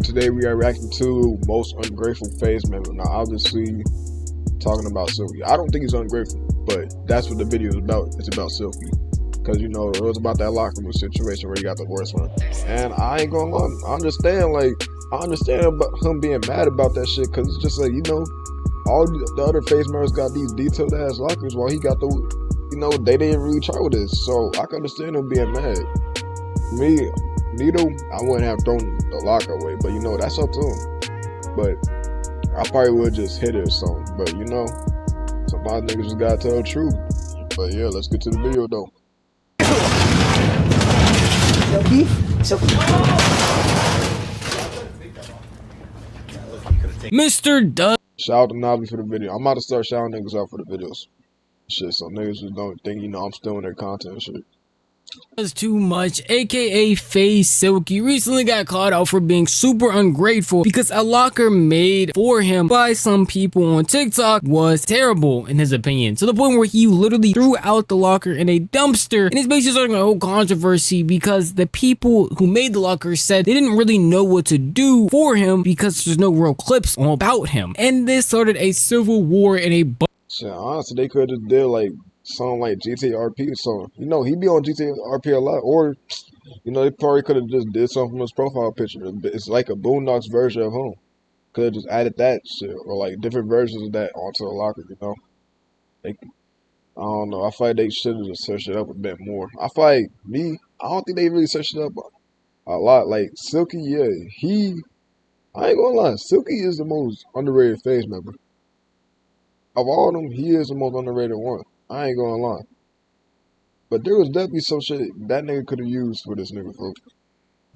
today we are reacting to most ungrateful FaZe member. Now, obviously, talking about Silky. I don't think he's ungrateful, but that's what the video is about. It's about Silky. Because, you know, it was about that locker room situation where he got the worst one. And I ain't gonna lie, I understand about him being mad about that shit, because it's just like, you know, all the other FaZe members got these detailed ass lockers while he got the, you know, they didn't really try with this. So I can understand him being mad. Me though, I wouldn't have thrown the locker away, but you know, that's up to him. But I probably would just hit it or something. But you know, some of my niggas just gotta tell the truth. But yeah, let's get to the video though. Silky. Mr. Duh. Shout out to Navi for the video. I'm about to start shouting niggas out for the videos. Shit, so niggas just don't think, you know, I'm stealing their content and shit. Was too much, aka FaZe Silky, recently got called out for being super ungrateful because a locker made for him by some people on TikTok was terrible in his opinion, to the point where he literally threw out the locker in a dumpster, and it's basically starting a whole controversy because the people who made the locker said they didn't really know what to do for him because there's no real clips about him, and this started a civil war in a shit, honestly, they could have just did like something like GTA RP or something. You know, he be on GTA RP a lot. Or, you know, they probably could have just did something from his profile picture. It's like a Boondocks version of him. Could have just added that shit. Or like different versions of that onto the locker, you know? Like, I don't know. I feel like they should have just searched it up a bit more. I feel like I don't think they really searched it up a lot. Like, Silky, yeah, I ain't gonna lie. Silky is the most underrated FaZe member. Of all of them, he is the most underrated one. I ain't gonna lie. But there was definitely some shit that nigga could have used for this nigga, folks.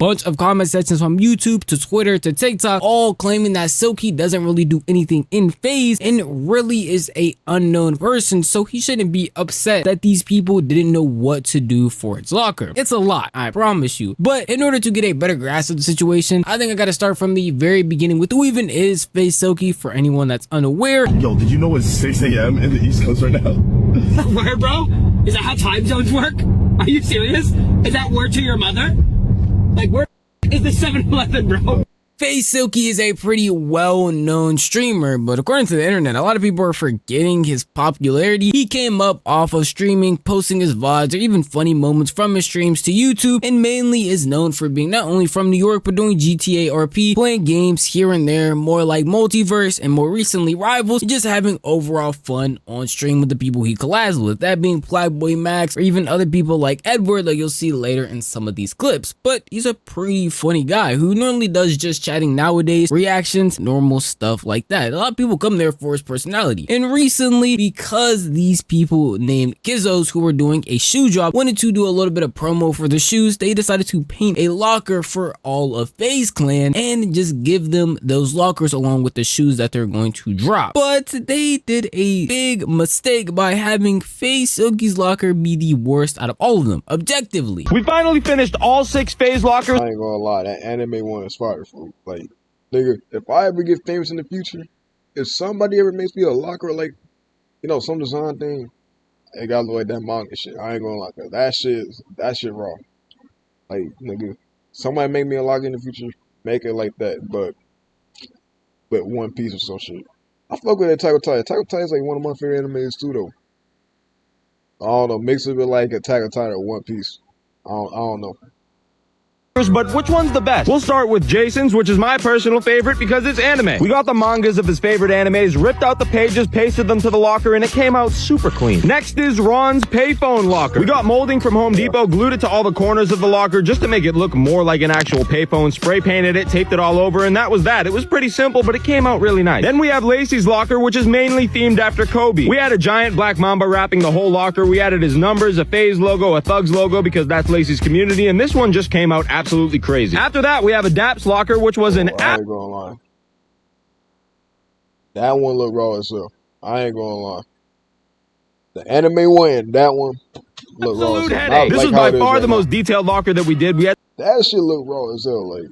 bunch of comment sections from YouTube to Twitter to TikTok, all claiming that Silky doesn't really do anything in FaZe and really is a unknown person, so he shouldn't be upset that these people didn't know what to do for its locker. It's a lot, I promise you. But in order to get a better grasp of the situation, I think I gotta start from the very beginning with who even is FaZe Silky for anyone that's unaware. Yo, did you know it's 6 a.m. in the East Coast right now? Where, bro? Is that how time zones work? Are you serious? Is that word to your mother? Like, where is the 7-Eleven, bro? FaZe Silky is a pretty well-known streamer, but according to the internet, a lot of people are forgetting his popularity. He came up off of streaming, posting his VODs, or even funny moments from his streams to YouTube, and mainly is known for being not only from New York, but doing GTA RP, playing games here and there, more like Multiverse, and more recently Rivals, and just having overall fun on stream with the people he collabs with, that being Flyboy Max, or even other people like Edward, like you'll see later in some of these clips. But he's a pretty funny guy who normally does just chatting nowadays, reactions, normal stuff like that. A lot of people come there for his personality. And recently, because these people named Kizzos who were doing a shoe drop wanted to do a little bit of promo for the shoes, they decided to paint a locker for all of FaZe Clan and just give them those lockers along with the shoes that they're going to drop. But they did a big mistake by having FaZe Silky's locker be the worst out of all of them, objectively. We finally finished all 6 FaZe lockers. I ain't gonna lie, that anime one is fire, fool. Like, nigga, if I ever get famous in the future, if somebody ever makes me a locker, like, you know, some design thing, it gotta look like that manga shit. I ain't gonna lie, cause that shit raw. Like, nigga, somebody make me a locker in the future, make it like that, but One Piece or some shit. I fuck with Attack on Titan. Attack on Titan is like one of my favorite animes too, though. I don't know, mix it with like Attack on Titan or One Piece. I don't know. But which one's the best? We'll start with Jason's, which is my personal favorite because it's anime. We got the mangas of his favorite animes, ripped out the pages, pasted them to the locker, and it came out super clean. Next is Ron's payphone locker. We got molding from Home Depot, glued it to all the corners of the locker just to make it look more like an actual payphone, spray painted it, taped it all over, and that was that. It was pretty simple, but it came out really nice. Then we have Lacey's locker, which is mainly themed after Kobe. We had a giant black mamba wrapping the whole locker. We added his numbers, a FaZe logo, a Thugs logo, because that's Lacey's community, and this one just came out absolutely crazy. After that, we have a Daps locker, which was an I ain't gonna lie. That one look raw as hell. I ain't gonna lie. The anime one, that one look raw as absolute hell. headache. This was by far the most detailed locker that we did. We had that shit look raw as hell. Like,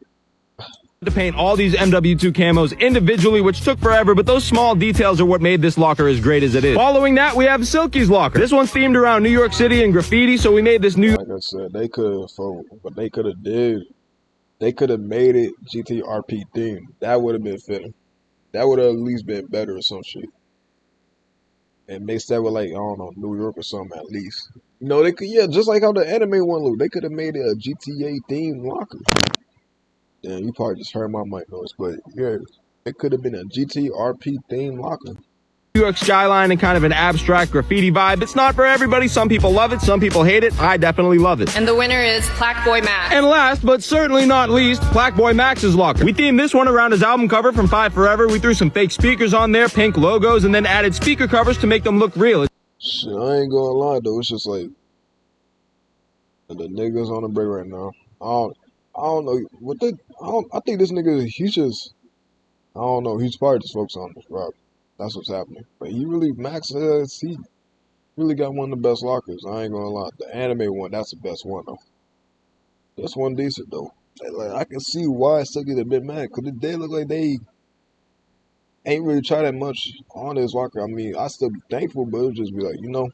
to paint all these MW2 camos individually, which took forever, but those small details are what made this locker as great as it is. Following that, we have Silky's locker. This one's themed around New York City and graffiti, so we made this new... Like I said, they could have, but they could have did They could have made it GTRP themed. That would have been fitting. That would have at least been better or some shit. And mixed that with like, I don't know, New York or something at least. You know, they could, yeah, just like how the anime one looked. They could have made it a GTA themed locker. Yeah, you probably just heard my mic noise, but yeah, it could have been a GTRP themed locker. New York skyline and kind of an abstract graffiti vibe. It's not for everybody. Some people love it, some people hate it. I definitely love it. And the winner is Black Boy Max. And last, but certainly not least, Black Boy Max's locker. We themed this one around his album cover from Five Forever. We threw some fake speakers on there, pink logos, and then added speaker covers to make them look real. Shit, I ain't gonna lie though, it's just like the niggas on the break right now. I don't know what the. I think this nigga, he's just. I don't know. He's probably just focused on this rock. That's what's happening. But he really he really got one of the best lockers. I ain't gonna lie. The anime one, that's the best one though. This one decent though. Like I can see why Silky's a bit mad, cause they look like they ain't really try that much on his locker. I mean, I still be thankful, but it'll just be like, you know.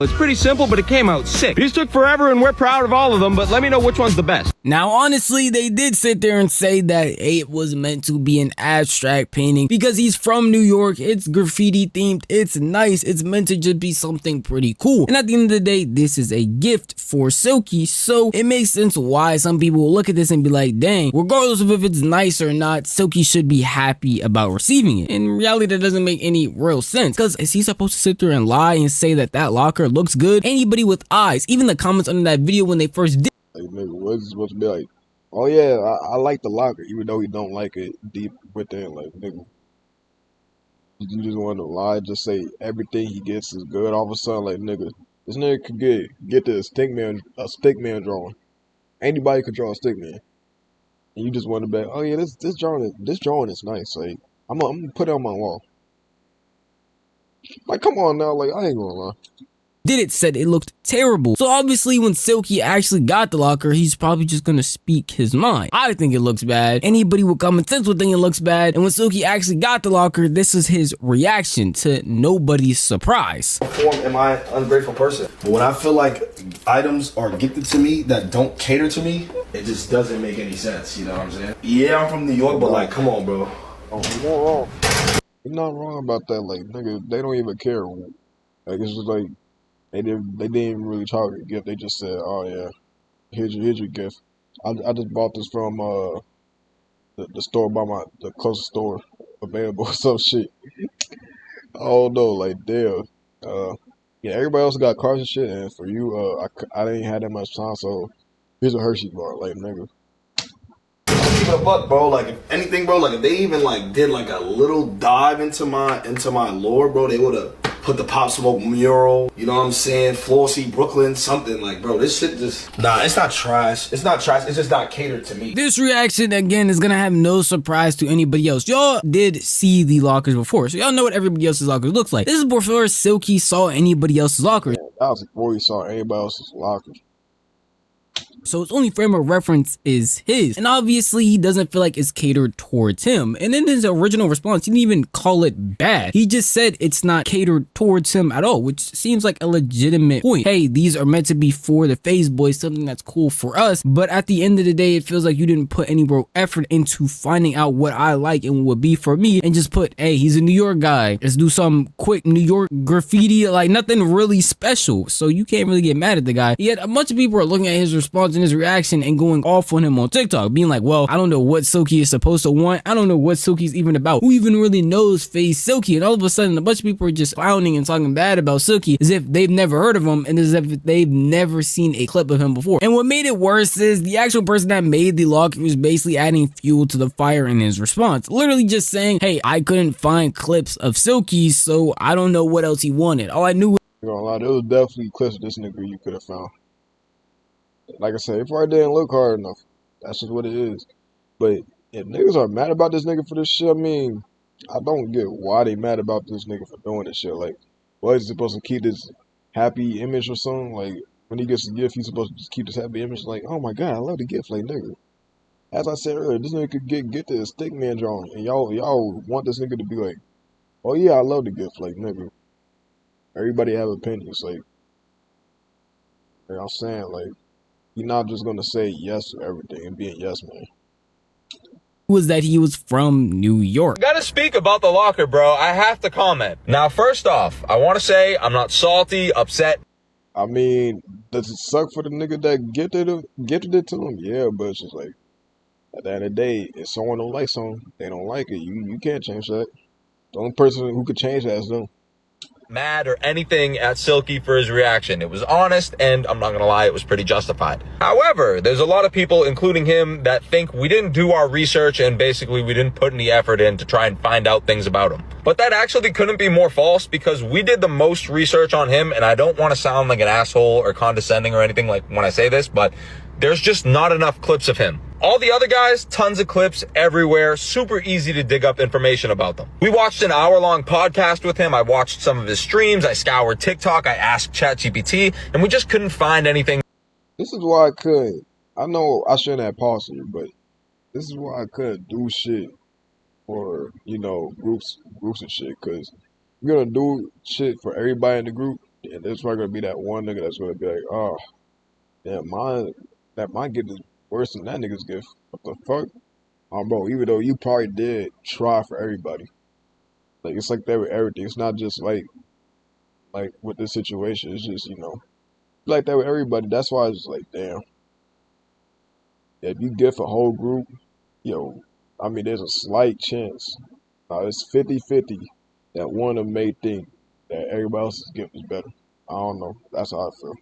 It's pretty simple, but it came out sick. These took forever, and we're proud of all of them, but let me know which one's the best. Now, honestly, they did sit there and say that it was meant to be an abstract painting because he's from New York. It's graffiti themed. It's nice. It's meant to just be something pretty cool. And at the end of the day, this is a gift for Silky. So it makes sense why some people will look at this and be like, dang, regardless of if it's nice or not, Silky should be happy about receiving it. In reality, that doesn't make any real sense because is he supposed to sit there and lie and say that that locker looks good? Anybody with eyes, even the comments under that video when they first did. Like, nigga, what's it supposed to be like? Oh yeah, I like the locker, even though he don't like it deep within. Like, nigga, you just want to lie, just say everything he gets is good. All of a sudden, like, nigga, this nigga could get the stickman drawing. Anybody could draw a stickman, and you just want to bet. Oh yeah, this drawing is nice. Like, I'm gonna put it on my wall. Like, come on now, like I ain't gonna lie. Didnt said it looked terrible. So obviously when Silky actually got the locker, he's probably just gonna speak his mind. I think it looks bad. Anybody with common sense would think it looks bad. And when Silky actually got the locker, this is his reaction to nobody's surprise. Am I an ungrateful person? But when I feel like items are gifted to me that don't cater to me, it just doesn't make any sense, you know what I'm saying? Yeah, I'm from New York, but like, come on, bro. Oh, you're not wrong. You're not wrong about that. Like, nigga, they don't even care. Like, it's just like, they didn't even really target a gift. They just said, "Oh yeah, here's your gift." I just bought this from the store by the closest store available. Some shit. Oh no, like damn. Yeah, everybody else got cars and shit, and for you, I didn't have that much time, so here's a Hershey bar, like nigga. Keep it a buck, bro. Like if anything, bro. Like if they even like did like a little dive into my lore, bro, they would have put the Pop Smoke mural, you know what I'm saying? Flossy, Brooklyn, something like, bro, this shit just... Nah, it's not trash. It's not trash. It's just not catered to me. This reaction, again, is gonna have no surprise to anybody else. Y'all did see the lockers before, so y'all know what everybody else's lockers looks like. This is before Silky saw anybody else's lockers. Yeah, that was before he saw anybody else's lockers. So its only frame of reference is his. And obviously he doesn't feel like it's catered towards him. And in his original response, he didn't even call it bad. He just said it's not catered towards him at all, which seems like a legitimate point. Hey, these are meant to be for the phase boys, something that's cool for us. But at the end of the day, it feels like you didn't put any real effort into finding out what I like and what would be for me, and just put, hey, he's a New York guy. Let's do some quick New York graffiti, like nothing really special. So you can't really get mad at the guy. Yet a bunch of people are looking at his response and his reaction and going off on him on TikTok, being like, well, I don't know what Silky is supposed to want. I don't know what Silky's even about. Who even really knows Phase Silky? And all of a sudden, a bunch of people are just clowning and talking bad about Silky as if they've never heard of him and as if they've never seen a clip of him before. And what made it worse is the actual person that made the locker was basically adding fuel to the fire in his response. Literally just saying, hey, I couldn't find clips of Silky, so I don't know what else he wanted. All I knew was There was definitely clips of this nigga you could have found. Like I said, it probably didn't look hard enough. That's just what it is. But if niggas are mad about this nigga for this shit, I mean, I don't get why they mad about this nigga for doing this shit. Like, what is he supposed to keep this happy image or something? Like, when he gets the gift, he's supposed to just keep this happy image. Like, oh my god, I love the gift. Like, nigga. As I said earlier, this nigga could get the stickman drawing, and y'all want this nigga to be like, oh yeah, I love the gift. Like, nigga. Everybody have opinions. Like I'm saying, like, You're not just gonna say yes to everything and be a yes man. Was that he was from New York. Gotta speak about the locker, bro. I have to comment. Now, first off, I want to say I'm not salty, upset. I mean, does it suck for the nigga that gifted it to him? Yeah, but it's just like, at the end of the day, if someone don't like something, they don't like it. You can't change that. The only person who could change that is them. Mad or anything at Silky for his reaction. It was honest, and I'm not gonna lie, it was pretty justified. However, there's a lot of people, including him, that think we didn't do our research and basically we didn't put any effort in to try and find out things about him. But that actually couldn't be more false, because we did the most research on him, and I don't want to sound like an asshole or condescending or anything like when I say this, but there's just not enough clips of him. All the other guys, tons of clips everywhere, super easy to dig up information about them. We watched an hour-long podcast with him. I watched some of his streams. I scoured TikTok. I asked ChatGPT, and we just couldn't find anything. This is why I couldn't. I know I shouldn't have paused here, but this is why I couldn't do shit for, you know, groups and shit. Because you're gonna do shit for everybody in the group, and there's probably gonna be that one nigga that's gonna be like, oh, damn, my gift is worse than that nigga's gift. What the fuck? Oh, bro, even though you probably did try for everybody. Like, it's like that with everything. It's not just like with this situation. It's just, you know, like that with everybody. That's why it's just like, damn. If you gift a whole group, yo, I mean, there's a slight chance. It's 50-50 that one of them may think that everybody else's gift is better. I don't know. That's how I feel.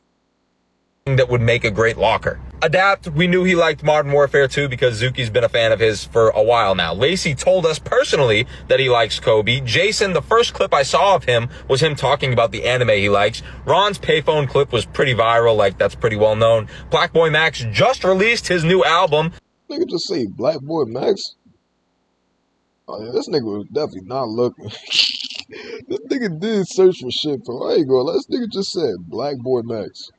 That would make a great locker. Adapt, we knew he liked Modern Warfare 2 because Zuki's been a fan of his for a while now. Lacey told us personally that he likes Kobe. Jason, the first clip I saw of him was him talking about the anime he likes. Ron's payphone clip was pretty viral, like that's pretty well known. Black Boy Max just released his new album. Nigga just say Black Boy Max. Oh yeah, this nigga was definitely not looking. This nigga did search for shit, bro. I ain't gonna lie. This nigga just said Black Boy Max.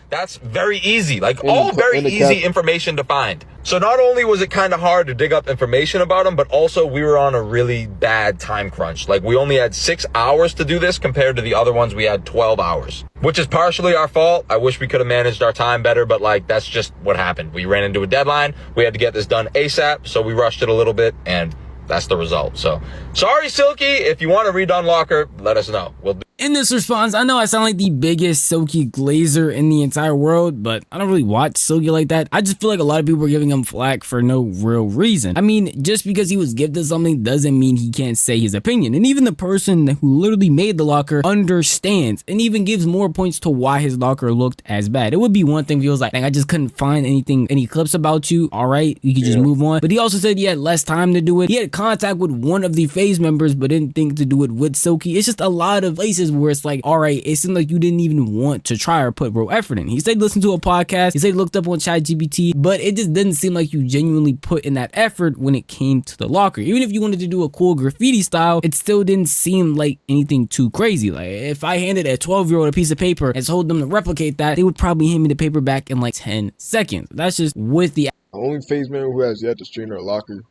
That's very easy, like all very easy information to find. So not only was it kind of hard to dig up information about him, but also we were on a really bad time crunch. Like we only had 6 hours to do this compared to the other ones we had 12 hours, which is partially our fault. I wish we could have managed our time better, but like that's just what happened. We ran into a deadline. We had to get this done ASAP, so we rushed it a little bit, and that's the result. So sorry, Silky. If you want a redone locker, let us know. We'll do. In this response, I know I sound like the biggest Silky glazer in the entire world, but I don't really watch Silky like that. I just feel like a lot of people are giving him flack for no real reason. I mean, just because he was gifted something doesn't mean he can't say his opinion. And even the person who literally made the locker understands and even gives more points to why his locker looked as bad. It would be one thing if he was like, I just couldn't find any clips about you. All right, you could just move on. But he also said he had less time to do it. He had contact with one of the FaZe members, but didn't think to do it with Silky. It's just a lot of places where it's like, all right, it seemed like you didn't even want to try or put real effort in. He said listen to a podcast, he said looked up on ChatGPT, but it just didn't seem like you genuinely put in that effort when it came to the locker. Even if you wanted to do a cool graffiti style, it still didn't seem like anything too crazy. Like if I handed a 12-year-old a piece of paper and told them to replicate that, they would probably hand me the paper back in like 10 seconds. That's just with the only FaZe member who has yet to stream their locker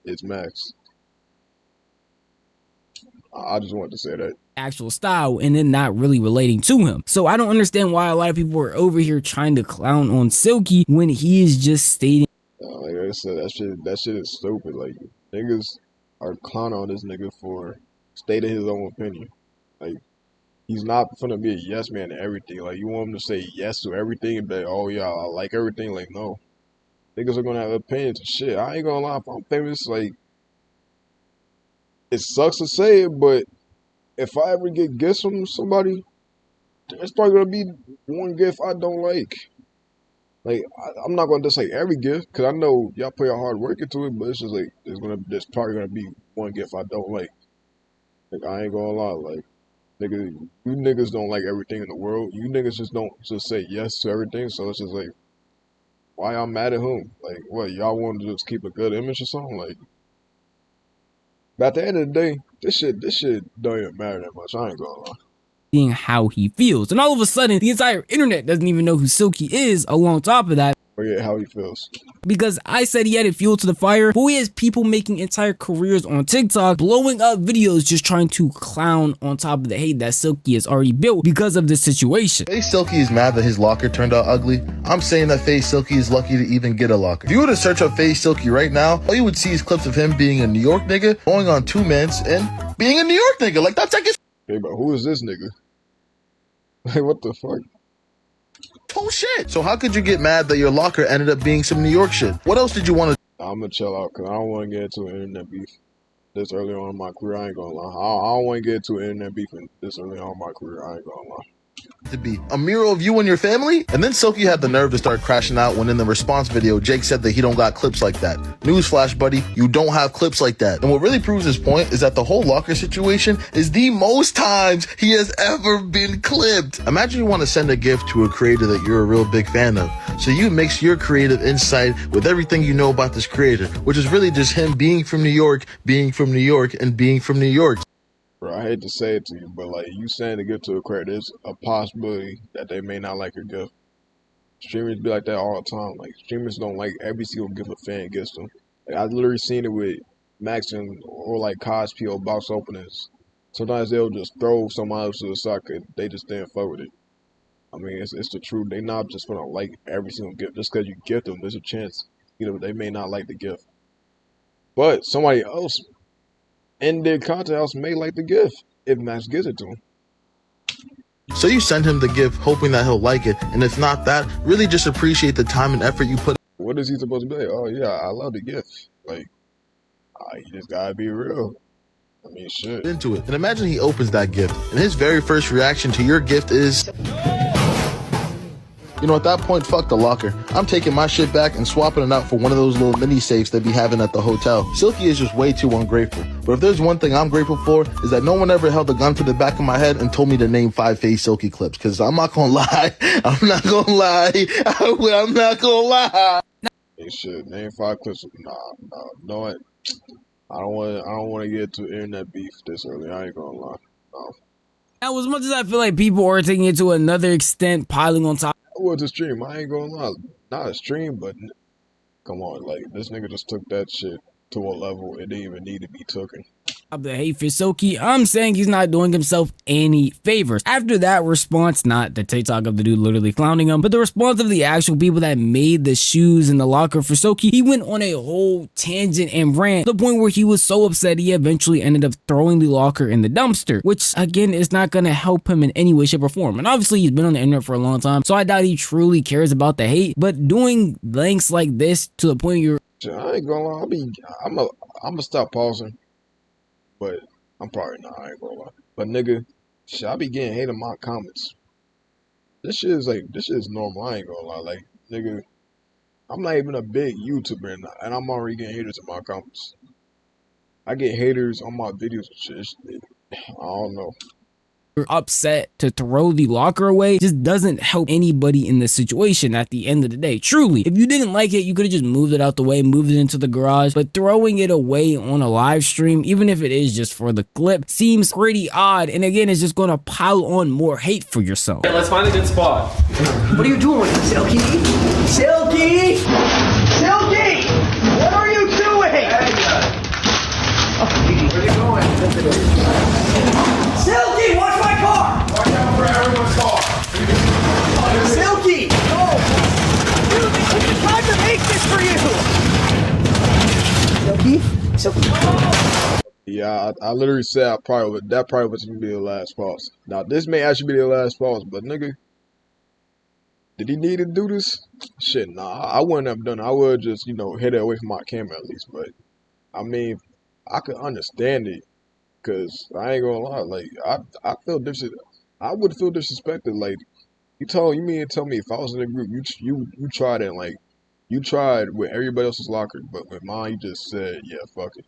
is Max. I just wanted to say that. Actual style and then not really relating to him. So I don't understand why a lot of people are over here trying to clown on Silky when he is just stating. Like I said, that shit is stupid. Like niggas are clowning on this nigga for stating his own opinion. Like he's not gonna be a yes man to everything. Like you want him to say yes to everything and be like, oh yeah, I like everything. Like no, niggas are gonna have opinions and shit. I ain't gonna lie, if I'm famous, like it sucks to say it, but if I ever get gifts from somebody, there's probably gonna be one gift I don't like. Like I'm not gonna just say every gift, cause I know y'all put your hard work into it, but it's just like there's probably gonna be one gift I don't like. Like I ain't gonna lie, like nigga, you niggas don't like everything in the world. You niggas just don't just say yes to everything. So it's just like, why y'all mad at whom? Like what, y'all want to just keep a good image or something? Like. But at the end of the day, this shit don't even matter that much. I ain't gonna lie. Seeing how he feels, and all of a sudden, the entire internet doesn't even know who Silky is. Along top of that, forget how he feels. Because I said he added fuel to the fire, but he has people making entire careers on TikTok, blowing up videos just trying to clown on top of the hate that Silky has already built because of this situation. Silky is mad that his locker turned out ugly. I'm saying that FaZe Silky is lucky to even get a locker. If you were to search up FaZe Silky right now, all you would see is clips of him being a New York nigga, going on 2 mans, and being a New York nigga. Like, that's like his Hey, but who is this nigga? Like, what the fuck? whole shit. So how could you get mad that your locker ended up being some New York shit? What else did you want to I'm gonna chill out because I don't want to get into an internet beef this early on in my career. I ain't gonna lie. I don't want to get into an internet beef this early on in my career. I ain't gonna lie. to be? A mural of you and your family? And then Silky had the nerve to start crashing out when in the response video, Jake said that he don't got clips like that. Newsflash, buddy, you don't have clips like that. And what really proves his point is that the whole locker situation is the most times he has ever been clipped. Imagine you want to send a gift to a creator that you're a real big fan of. So you mix your creative insight with everything you know about this creator, which is really just him being from New York, being from New York, and being from New York. Bro, I hate to say it to you, but like you saying to give to a creator, there's a possibility that they may not like your gift. Streamers be like that all the time. Like streamers don't like every single gift a fan gives them. Like I literally seen it with Max and or like Cosplay or box openers. Sometimes they'll just throw someone else to the side 'cause they just didn't fuck with it. I mean, it's the truth. They not just gonna like every single gift just because you gift them. There's a chance, you know, they may not like the gift. But somebody else in their content house may like the gift if Max gives it to him. So you send him the gift hoping that he'll like it, and if not that, really just appreciate the time and effort you put. What is he supposed to be like? Oh yeah, I love the gift. Like, you just gotta be real. I mean, shit. Into it. And imagine he opens that gift, and his very first reaction to your gift is, you know, at that point, fuck the locker. I'm taking my shit back and swapping it out for one of those little mini safes they be having at the hotel. Silky is just way too ungrateful. But if there's one thing I'm grateful for, is that no one ever held a gun to the back of my head and told me to name 5 FaZe Silky clips. Because I'm not gonna lie. I'm not gonna lie. I'm not gonna lie. Hey, shit. Name 5 clips. Nah. No, what? I don't want to get to internet beef this early. I ain't gonna lie. No. Now, as much as I feel like people are taking it to another extent, piling on top. Well, it's a stream. I ain't gonna lie. Not a stream, but come on. Like, this nigga just took that shit to a level it didn't even need to be taken. The hate for Silky, I'm saying he's not doing himself any favors. After that response, not the TikTok of the dude literally clowning him, but the response of the actual people that made the shoes in the locker for Silky, he went on a whole tangent and rant to the point where he was so upset he eventually ended up throwing the locker in the dumpster, which again is not going to help him in any way, shape, or form. And obviously he's been on the internet for a long time, so I doubt he truly cares about the hate, but doing lengths like this to the point you're... I ain't gonna lie. I'm gonna stop pausing. But I'm probably not, I ain't gonna lie. But nigga, shit, I be getting hate in my comments. This shit is normal, I ain't gonna lie. Like, nigga, I'm not even a big YouTuber and I'm already getting haters in my comments. I get haters on my videos and shit. I don't know. You're upset to throw the locker away just doesn't help anybody in this situation at the end of the day. Truly, if you didn't like it, you could have just moved it out the way, moved it into the garage, but throwing it away on a live stream, even if it is just for the clip, seems pretty odd, and again, it's just gonna pile on more hate for yourself. Let's find a good spot. What are you doing, Silky? Silky! Silky! What are you doing? Where are you going? Silky, watch my car! Watch out for everyone's car! Silky! No! Dude, I tried to make this for you! Silky? Silky? Yeah, I literally said that probably was gonna be the last pause. Now this may actually be the last pause, but nigga, did he need to do this? Shit, nah, I wouldn't have done it. I would just, you know, hit it away from my camera at least. But I mean, I could understand it. Cause I ain't gonna lie, like I feel I would feel disrespected. Like you mean to tell me if I was in a group, you tried it, like you tried with everybody else's locker, but with mine you just said, yeah, fuck it.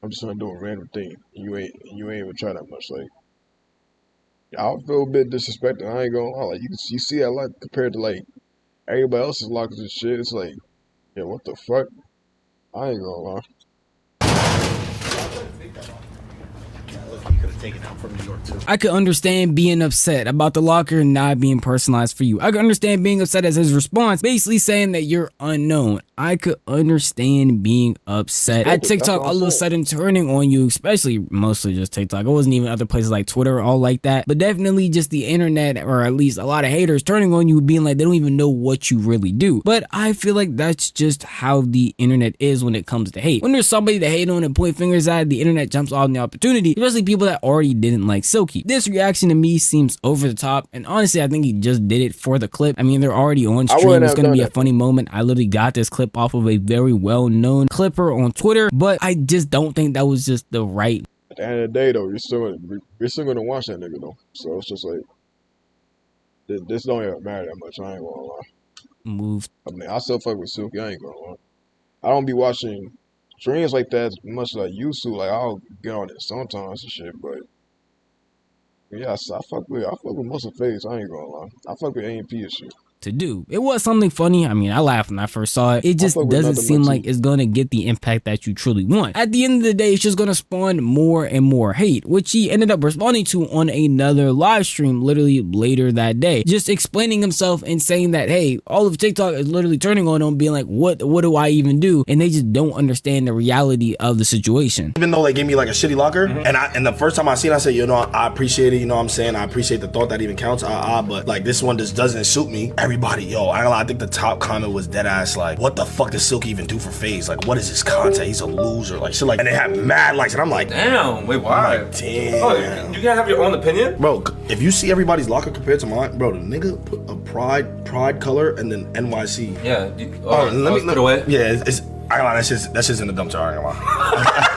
I'm just gonna do a random thing. And you ain't even try that much. Like I would feel a bit disrespected. I ain't gonna lie. Like you see that like compared to like everybody else's lockers and shit. It's like, yeah, what the fuck? I ain't gonna lie. You could have taken out from New York too. I could understand being upset about the locker not being personalized for you. I could understand being upset as his response, basically saying that you're unknown. I could understand being upset at TikTok all of a sudden turning on you, especially mostly just TikTok. It wasn't even other places like Twitter all like that, but definitely just the internet, or at least a lot of haters turning on you, being like they don't even know what you really do. But I feel like that's just how the internet is when it comes to hate. When there's somebody to hate on and point fingers at, the internet jumps on the opportunity, especially people that already didn't like Silky. This reaction to me seems over the top, and honestly I think he just did it for the clip. I mean, they're already on stream, it's gonna be a funny moment. I literally got this clip off of a very well-known clipper on Twitter, but I just don't think that was just the right. At the end of the day, though, you're still gonna watch that nigga though. So it's just like this don't even matter that much. I ain't gonna lie. Move. I mean, I still fuck with Silky. I ain't gonna lie. I don't be watching streams like that as much as I used to. Like I'll get on it sometimes and shit, but yeah, I fuck with most of FaZe. I ain't gonna lie. I fuck with AMP and shit. To do. It was something funny. I mean, I laughed when I first saw it. It just doesn't seem like it's gonna get the impact that you truly want. At the end of the day, it's just gonna spawn more and more hate, which he ended up responding to on another live stream literally later that day, just explaining himself and saying that, hey, all of TikTok is literally turning on him, being like, what do I even do? And they just don't understand the reality of the situation. Even though they gave me like a shitty locker, and the first time I seen it, I said, you know, I appreciate it, you know what I'm saying? I appreciate the thought that even counts, but like this one just doesn't suit me. Everybody, yo, I think the top comment was dead ass like, what the fuck does Silky even do for FaZe? Like, what is his content? He's a loser, like shit like, and they had mad likes, and I'm like, damn, wait, why? I'm like, damn. Oh, you gotta have your own opinion? Bro, if you see everybody's locker compared to mine, bro, the nigga put a pride color and then NYC. Yeah. Let me put it away. Yeah, I lie, that's just in the dumpster. I ain't gonna lie.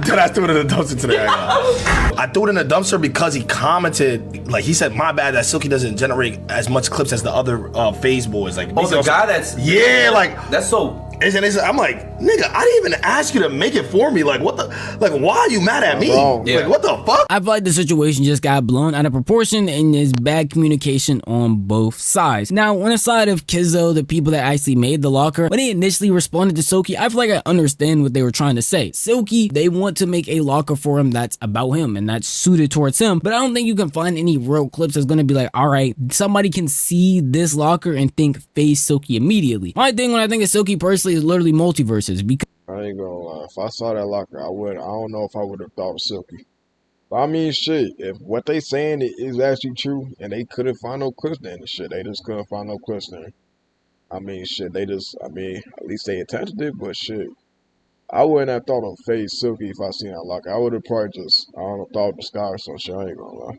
Did I threw it in the dumpster today? I threw it in the dumpster because he commented, like he said, my bad that Silky doesn't generate as much clips as the other FaZe boys. Like, oh, the guy that's that's so. I'm like, nigga, I didn't even ask you to make it for me. Like, what the, like, why are you mad at me? Yeah. Like, what the fuck? I feel like the situation just got blown out of proportion and there's bad communication on both sides. Now, on the side of Kizzo, the people that actually made the locker, when they initially responded to Silky, I feel like I understand what they were trying to say. Silky, they want to make a locker for him that's about him and that's suited towards him, but I don't think you can find any real clips that's gonna be like, all right, somebody can see this locker and think FaZe Silky immediately. My thing when I think of Silky personally is literally multiverses, because I ain't gonna lie. If I saw that locker, I don't know if I would have thought of Silky. But I mean, shit, if what they saying is actually true and they couldn't find no clips there and shit, they just couldn't find no clips there. I mean, shit, at least they attempted it, but shit, I wouldn't have thought of FaZe Silky if I seen that locker. I would have probably just, I don't know, thought of the sky or some shit. I ain't gonna lie.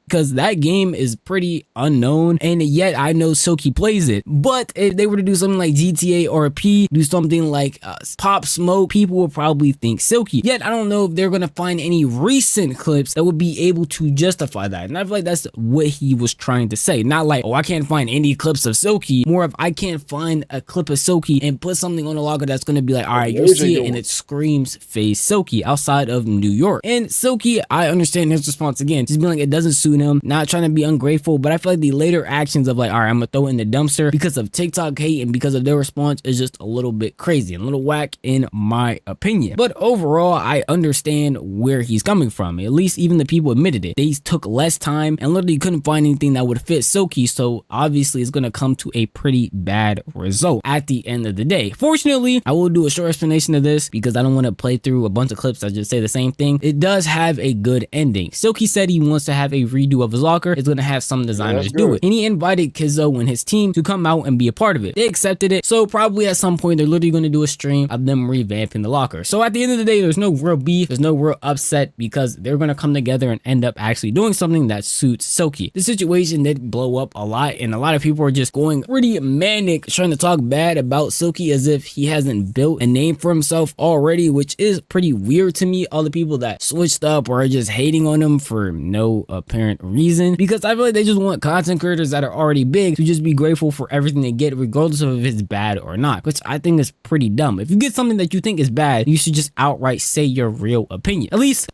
because that game is pretty unknown, and yet I know Silky plays it. But if they were to do something like GTA or P, do something like Pop Smoke, people would probably think Silky. Yet I don't know if they're gonna find any recent clips that would be able to justify that. And I feel like that's what he was trying to say. Not like, oh, I can't find any clips of Silky. More of, I can't find a clip of Silky and put something on a logger that's gonna be like, all right, you'll see it and it screams FaZe Silky outside of New York. And Silky, I understand his response again, just being like, it doesn't suit him, not trying to be ungrateful, but I feel like the later actions of like, all right, I'm gonna throw it in the dumpster because of TikTok hate and because of their response is just a little bit crazy and a little whack in my opinion. But overall, I understand where he's coming from. At least even the people admitted it. They took less time and literally couldn't find anything that would fit Silky, so obviously it's gonna come to a pretty bad result at the end of the day. Fortunately, I will do a short explanation of this because I don't want to play through a bunch of clips that just say the same thing. It does have a good ending. Silky said he wants to have a redo of his locker. It's gonna have some designers do it, and he invited Kizzo and his team to come out and be a part of it. They accepted it, so probably at some point they're literally gonna do a stream of them revamping the locker. So at the end of the day, there's no real beef, there's no real upset, because they're gonna come together and end up actually doing something that suits Silky. The situation did blow up a lot, and a lot of people are just going pretty manic trying to talk bad about Silky as if he hasn't built a name for himself already, which is pretty weird to me. All the people that switched up or are just hating on him for no apparent reason, because I feel like they just want content creators that are already big to just be grateful for everything they get regardless of if it's bad or not, which I think is pretty dumb. If you get something that you think is bad, you should just outright say your real opinion. At least,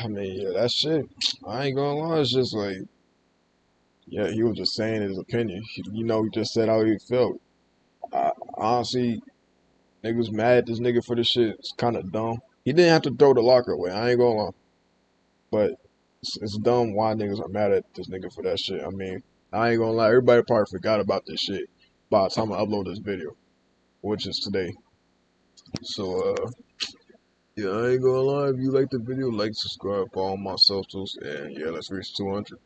I mean, yeah, that shit, I ain't gonna lie, it's just like, yeah, he was just saying his opinion. You know, he just said how he felt. Honestly, niggas mad at this nigga for this shit. It's kind of dumb. He didn't have to throw the locker away. I ain't gonna lie. But it's dumb why niggas are mad at this nigga for that shit. I mean, I ain't gonna lie, everybody probably forgot about this shit by the time I upload this video, which is today. So, yeah, I ain't gonna lie, if you like the video, like, subscribe, follow my socials, and yeah, let's reach 200.